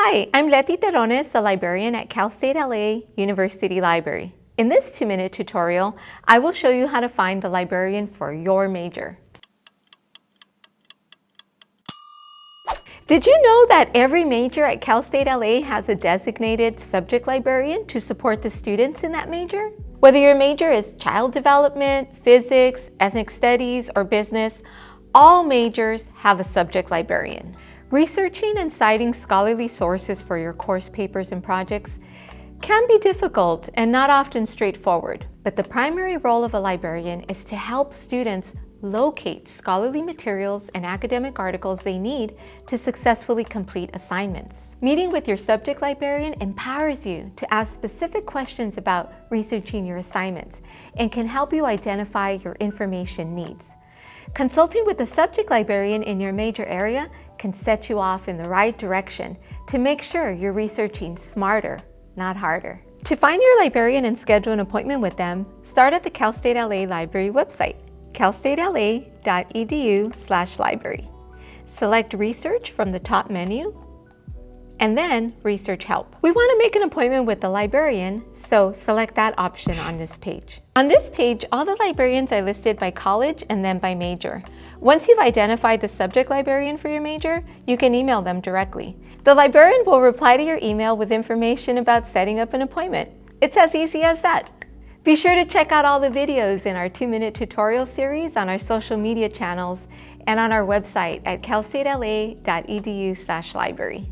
Hi, I'm Leti Terrones, a librarian at Cal State L.A. University Library. In this 2-minute tutorial, I will show you how to find the librarian for your major. Did you know that every major at Cal State L.A. has a designated subject librarian to support the students in that major? Whether your major is child development, physics, ethnic studies, or business, all majors have a subject librarian. Researching and citing scholarly sources for your course papers and projects can be difficult and not often straightforward, but the primary role of a librarian is to help students locate scholarly materials and academic articles they need to successfully complete assignments. Meeting with your subject librarian empowers you to ask specific questions about researching your assignments and can help you identify your information needs. Consulting with the subject librarian in your major area can set you off in the right direction to make sure you're researching smarter, not harder. To find your librarian and schedule an appointment with them, start at the Cal State LA Library website, calstatela.edu/library. Select Research from the top menu, and then Research Help. We want to make an appointment with the librarian, so select that option on this page. On this page, all the librarians are listed by college and then by major. Once you've identified the subject librarian for your major, you can email them directly. The librarian will reply to your email with information about setting up an appointment. It's as easy as that. Be sure to check out all the videos in our 2-minute tutorial series on our social media channels and on our website at calstatela.edu/library.